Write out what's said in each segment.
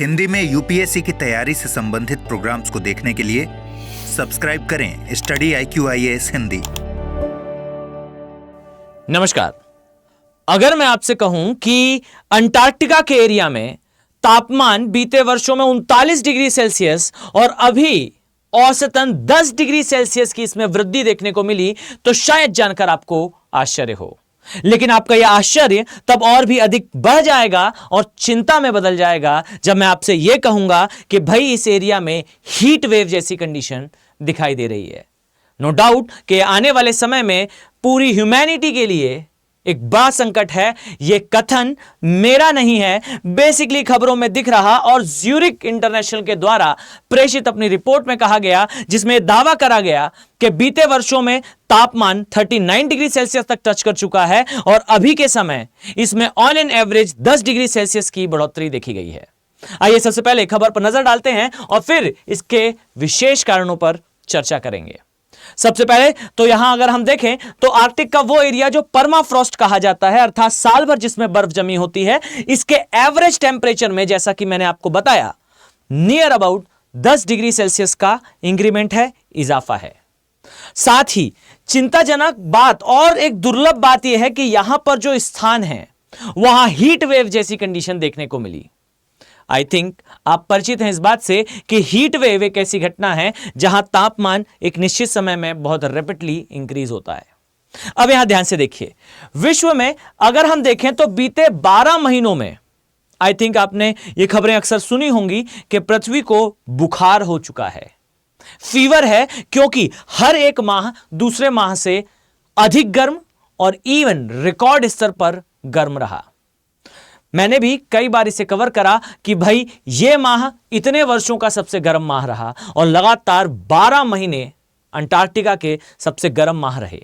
हिंदी में यूपीएससी की तैयारी से संबंधित प्रोग्राम्स को देखने के लिए सब्सक्राइब करें स्टडी IQ IAS हिंदी। नमस्कार। अगर मैं आपसे कहूं कि अंटार्कटिका के एरिया में तापमान बीते वर्षों में 39 डिग्री सेल्सियस और अभी औसतन 10 डिग्री सेल्सियस की इसमें वृद्धि देखने को मिली, तो शायद जानकर आपको आश्चर्य हो। लेकिन आपका यह आश्चर्य तब और भी अधिक बढ़ जाएगा और चिंता में बदल जाएगा जब मैं आपसे यह कहूंगा कि भाई इस एरिया में हीट वेव जैसी कंडीशन दिखाई दे रही है। नो डाउट कि आने वाले समय में पूरी ह्यूमैनिटी के लिए एक बड़ा संकट है। यह कथन मेरा नहीं है, बेसिकली खबरों में दिख रहा और ज्यूरिक इंटरनेशनल के द्वारा प्रेषित अपनी रिपोर्ट में कहा गया, जिसमें दावा करा गया कि बीते वर्षों में तापमान 39 डिग्री सेल्सियस तक टच कर चुका है और अभी के समय इसमें on an average 10 degree Celsius की बढ़ोतरी देखी गई है। आइए सबसे पहले खबर पर नजर डालते हैं और फिर इसके विशेष कारणों पर चर्चा करेंगे। सबसे पहले तो यहां अगर हम देखें तो आर्कटिक का वो एरिया जो परमाफ्रॉस्ट कहा जाता है, अर्थात साल भर जिसमें बर्फ जमी होती है, इसके एवरेज टेंपरेचर में जैसा कि मैंने आपको बताया नियर अबाउट 10 डिग्री सेल्सियस का इंक्रीमेंट है, इजाफा है। साथ ही चिंताजनक बात और एक दुर्लभ बात यह है कि यहां पर जो स्थान है वहां हीट वेव जैसी कंडीशन देखने को मिली। आई थिंक आप परिचित हैं इस बात से कि हीट वेव एक ऐसी घटना है जहां तापमान एक निश्चित समय में बहुत रैपिडली इंक्रीज होता है। अब यहां ध्यान से देखिए, विश्व में अगर हम देखें तो बीते 12 महीनों में आई थिंक आपने ये खबरें अक्सर सुनी होंगी कि पृथ्वी को बुखार हो चुका है, फीवर है, क्योंकि हर एक माह दूसरे माह से अधिक गर्म और इवन रिकॉर्ड स्तर पर गर्म रहा। मैंने भी कई बार इसे कवर करा कि भाई यह माह इतने वर्षों का सबसे गर्म माह रहा और लगातार 12 महीने अंटार्कटिका के सबसे गर्म माह रहे।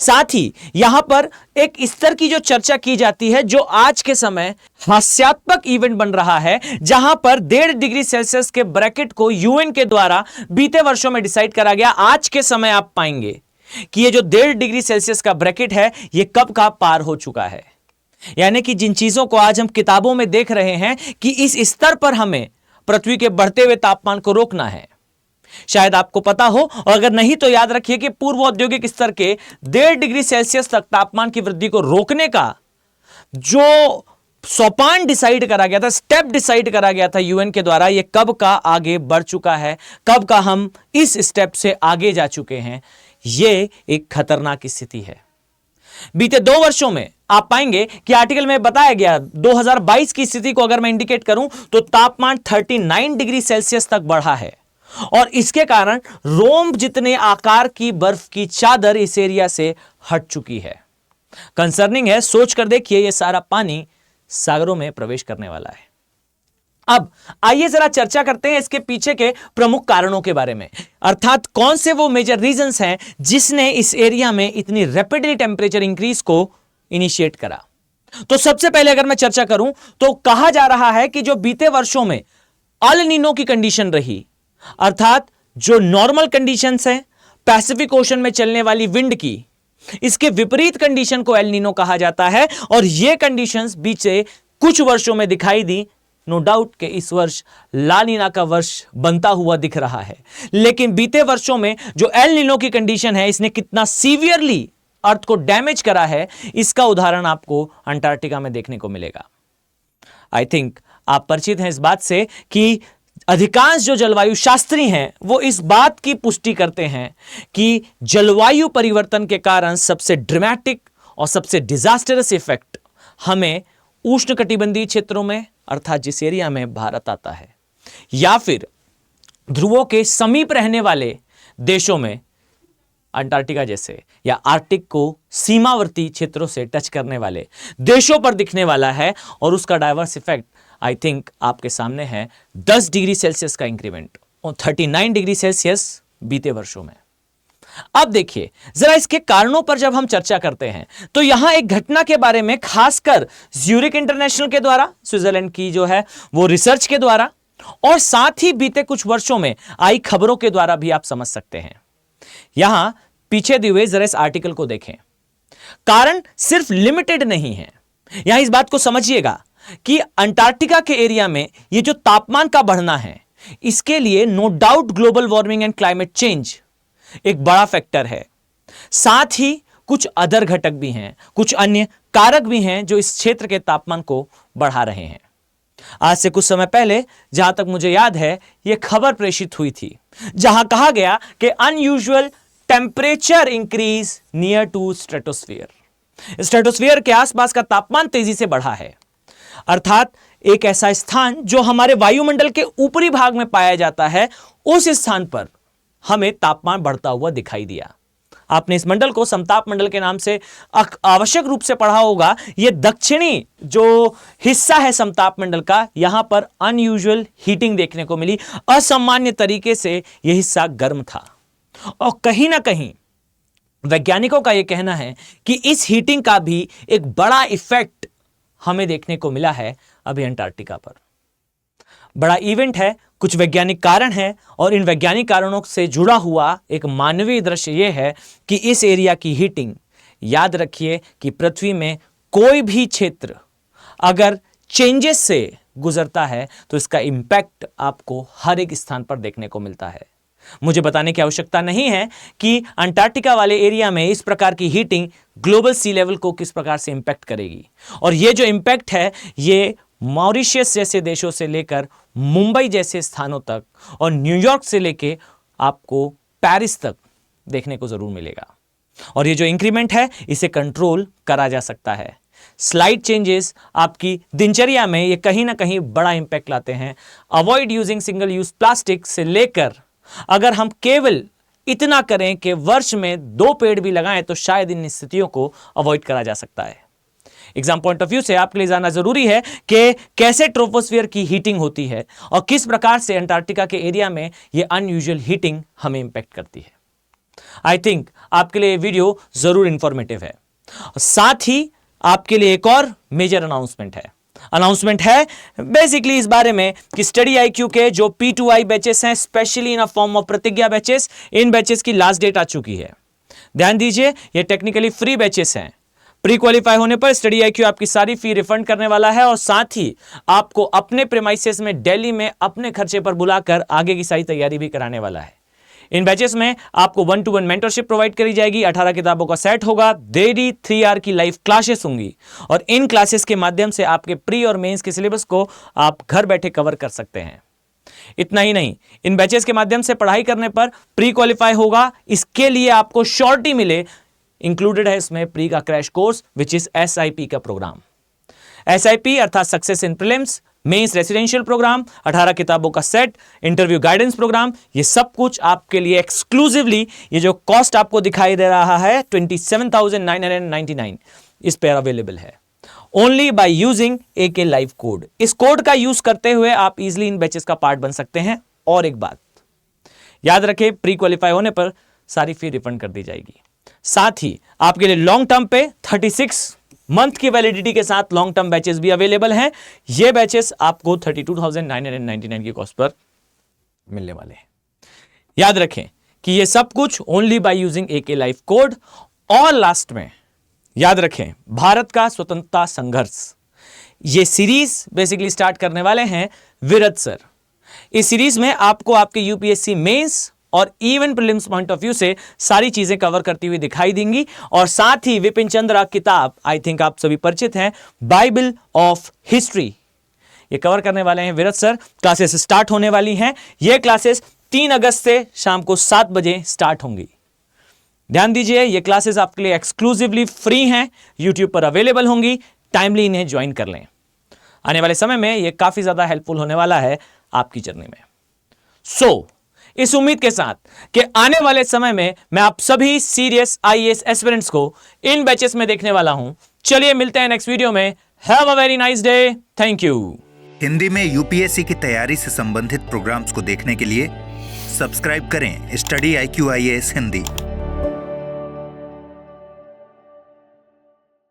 साथ ही यहां पर एक स्तर की जो चर्चा की जाती है, जो आज के समय हास्यात्मक इवेंट बन रहा है, जहां पर 1.5 डिग्री सेल्सियस के ब्रैकेट को यूएन के द्वारा बीते वर्षों में डिसाइड करा गया। आज के समय आप पाएंगे कि यह जो 1.5 डिग्री सेल्सियस का ब्रैकेट है, यह कब का पार हो चुका है। यानी कि जिन चीजों को आज हम किताबों में देख रहे हैं कि इस स्तर पर हमें पृथ्वी के बढ़ते हुए तापमान को रोकना है, शायद आपको पता हो, और अगर नहीं तो याद रखिए कि पूर्व औद्योगिक स्तर के 1.5 डिग्री सेल्सियस तक तापमान की वृद्धि को रोकने का जो सोपान डिसाइड करा गया था, स्टेप डिसाइड करा गया था यूएन के द्वारा, यह कब का आगे बढ़ चुका है, कब का हम इस स्टेप से आगे जा चुके हैं। यह एक खतरनाक स्थिति है। बीते 2 वर्षों में आप पाएंगे कि आर्टिकल में बताया गया 2022 की स्थिति को अगर मैं इंडिकेट करूं तो तापमान 39 डिग्री सेल्सियस तक बढ़ा है और इसके कारण रोम जितने आकार की बर्फ की चादर इस एरिया से हट चुकी है। कंसर्निंग है, सोच कर देखिए, यह सारा पानी सागरों में प्रवेश करने वाला है। अब आइए जरा चर्चा करते हैं इसके पीछे के प्रमुख कारणों के बारे में, अर्थात कौन से वो मेजर रीजंस हैं जिसने इस एरिया में इतनी रैपिडली टेंपरेचर इंक्रीज को इनिशिएट करा। तो सबसे पहले अगर मैं चर्चा करूं तो कहा जा रहा है कि जो बीते वर्षों में अल नीनो की कंडीशन रही, अर्थात जो नॉर्मल कंडीशंस हैं पैसिफिक ओशन में चलने वाली विंड की, इसके विपरीत कंडीशन को एल नीनो कहा जाता है और यह कंडीशंस बीते कुछ वर्षों में दिखाई दी। नो डाउट कि इस वर्ष ला नीना का वर्ष बनता हुआ दिख रहा है, लेकिन बीते वर्षों में जो एल नीनो की कंडीशन है, इसने कितना सीवियरली अर्थ को डैमेज करा है, इसका उदाहरण आपको अंटार्कटिका में देखने को मिलेगा। आई थिंक आप परिचित हैं इस बात से कि अधिकांश जो जलवायु शास्त्री हैं वो इस बात की पुष्टि करते हैं कि जलवायु परिवर्तन के कारण सबसे ड्रामेटिक और सबसे डिजास्टरस इफेक्ट हमें उष्णकटिबंधीय क्षेत्रों में, अर्थात जिस एरिया में भारत आता है, या फिर ध्रुवों के समीप रहने वाले देशों में अंटार्कटिका जैसे या आर्कटिक को सीमावर्ती क्षेत्रों से टच करने वाले देशों पर दिखने वाला है और उसका डाइवर्स इफेक्ट आई थिंक आपके सामने है। 10 डिग्री सेल्सियस का इंक्रीमेंट और 39 डिग्री सेल्सियस बीते वर्षों में। अब देखिए जरा इसके कारणों पर जब हम चर्चा करते हैं तो यहां एक घटना के बारे में खासकर ज्यूरिक इंटरनेशनल के द्वारा, स्विट्जरलैंड की जो है वो रिसर्च के द्वारा, और साथ ही बीते कुछ वर्षों में आई खबरों के द्वारा भी आप समझ सकते हैं। यहां पीछे दिए हुए जरा इस आर्टिकल को देखें। कारण सिर्फ लिमिटेड नहीं है, यहां इस बात को समझिएगा कि अंटार्कटिका के एरिया में ये जो तापमान का बढ़ना है, इसके लिए no doubt global warming and climate change एक बड़ा फैक्टर है। साथ ही कुछ अदर घटक भी हैं, कुछ अन्य कारक भी हैं जो इस क्षेत्र के तापमान को बढ़ा रहे हैं। आज से कुछ समय पहले, जहां तक मुझे याद है, यह खबर प्रेषित हुई थी जहां कहा गया कि unusual temperature increase near to stratosphere. Stratosphere के आसपास का तापमान तेजी से बढ़ा है, अर्थात एक ऐसा स्थान जो हमारे वायुमंडल के ऊपरी भाग में पाया जाता है, उस स्थान पर हमें तापमान बढ़ता हुआ दिखाई दिया। आपने इस मंडल को समताप मंडल के नाम से आवश्यक रूप से पढ़ा होगा। यह दक्षिणी जो हिस्सा है समताप मंडल का, यहां पर अनयूजुअल हीटिंग देखने को मिली। असामान्य तरीके से यह हिस्सा गर्म था और कहीं ना कहीं वैज्ञानिकों का यह कहना है कि इस हीटिंग का भी एक बड़ा इफेक्ट हमें देखने को मिला है अभी अंटार्कटिका पर। बड़ा इवेंट है, कुछ वैज्ञानिक कारण हैं और इन वैज्ञानिक कारणों से जुड़ा हुआ एक मानवीय दृश्य यह है कि इस एरिया की हीटिंग, याद रखिए कि पृथ्वी में कोई भी क्षेत्र अगर चेंजेस से गुजरता है तो इसका इंपैक्ट आपको हर एक स्थान पर देखने को मिलता है। मुझे बताने की आवश्यकता नहीं है कि अंटार्कटिका वाले एरिया में इस प्रकार की हीटिंग ग्लोबल सी लेवल को किस प्रकार से इंपैक्ट करेगी, और ये जो इंपैक्ट है ये मॉरिशस जैसे देशों से लेकर मुंबई जैसे स्थानों तक और न्यूयॉर्क से लेकर आपको पेरिस तक देखने को जरूर मिलेगा। और ये जो इंक्रीमेंट है इसे कंट्रोल करा जा सकता है। स्लाइड चेंजेस आपकी दिनचर्या में ये कहीं ना कहीं बड़ा इंपैक्ट लाते हैं। Avoid using single use plastic से लेकर अगर हम केवल इतना करें कि वर्ष में 2 पेड़ भी लगाएं तो शायद इन स्थितियों को अवॉइड करा जा सकता है। एग्जाम पॉइंट ऑफ व्यू से आपके लिए जानना जरूरी है कि कैसे ट्रोपोस्फियर की हीटिंग होती है और किस प्रकार से अंटार्कटिका के एरिया में यह अनयूजुअल हीटिंग हमें इंपैक्ट करती है। आई थिंक आपके लिए वीडियो जरूर इंफॉर्मेटिव है। साथ ही आपके लिए एक और मेजर अनाउंसमेंट है बेसिकली इस बारे में कि स्टडी IQ के जो P2I बैचेस हैं, specially in a form of प्रतिज्ञा बैचेस, इन बैचेस की लास्ट डेट आ चुकी है। ध्यान दीजिए, ये टेक्निकली फ्री बैचेस हैं। प्री क्वालिफाई होने पर स्टडी IQ आपकी सारी फी रिफंड करने वाला है और साथ ही आपको अपने प्रेमाइसेस में दिल्ली में अपने खर्चे पर बुलाकर आगे की सारी तैयारी भी कराने वाला है। इन बैचेस में आपको 1-to-1 मेंटरशिप प्रोवाइड करी जाएगी, 18 किताबों का सेट होगा, डेली 3 आवर की लाइव क्लासेस होंगी और इन क्लासेस के माध्यम से आपके प्री और मेंस के सिलेबस को आप घर बैठे कवर कर सकते हैं। इतना ही नहीं, इन बैचेस के माध्यम से पढ़ाई करने पर प्री क्वालिफाई होगा, इसके लिए आपको श्योरिटी मिले, इंक्लूडेड है इसमें प्री का crash course which is SIP का प्रोग्राम। SIP अर्थात success in prelims, mains residential programme, 18 किताबों का सेट, इंटरव्यू गाइडेंस प्रोग्राम, ये सब कुछ आपके लिए एक्सक्लूसिवली, ये जो कॉस्ट आपको दिखाई दे रहा है 27,999 इस पर अवेलेबल है only by using AK live code. इस कोड का यूज करते हुए आप इजिली इन बैचेस का पार्ट बन सकते हैं। और एक बात याद रखें, प्री क्वालिफाई होने पर सारी फी रिफंड कर दी जाएगी। साथ ही आपके लिए लॉन्ग टर्म पे 36 मंथ की वैलिडिटी के साथ लॉन्ग टर्म बैचेस भी अवेलेबल हैं। ये बैचेस आपको 32,999 की कॉस्ट पर मिलने वाले हैं। याद रखें कि ये सब कुछ only by using AK live code. और लास्ट में याद रखें, भारत का स्वतंत्रता संघर्ष, ये सीरीज बेसिकली स्टार्ट करने वाले हैं विरत सर। इस सीरीज में आपको आपके UPSC मेंस और even prelims point of view से सारी चीजें कवर करती हुई दिखाई देंगी। और साथ ही विपिन चंद्रा किताब, आई थिंक आप सभी परिचित हैं, बाइबल ऑफ हिस्ट्री, ये कवर करने वाले हैं विरत सर। क्लासेस स्टार्ट होने वाली हैं। ये क्लासेस 3 अगस्त से शाम को 7 बजे स्टार्ट होंगी। ध्यान दीजिए, ये क्लासेस आपके लिए एक्सक्लूसिवली फ्री हैं, यूट्यूब पर अवेलेबल होंगी। टाइमली इन्हें ज्वाइन कर लें। आने वाले समय में ये काफी ज्यादा हेल्पफुल होने वाला है आपकी जर्नी में। इस उम्मीद के साथ कि आने वाले समय में मैं आप सभी सीरियस IAS एस्पिरेंट्स को इन बैचेस में देखने वाला हूं। चलिए मिलते हैं नेक्स्ट वीडियो में। Have a very nice day. Thank you. Hindi में UPSC की तैयारी से संबंधित प्रोग्राम्स को देखने के लिए सब्सक्राइब करें स्टडी IQ IAS हिंदी।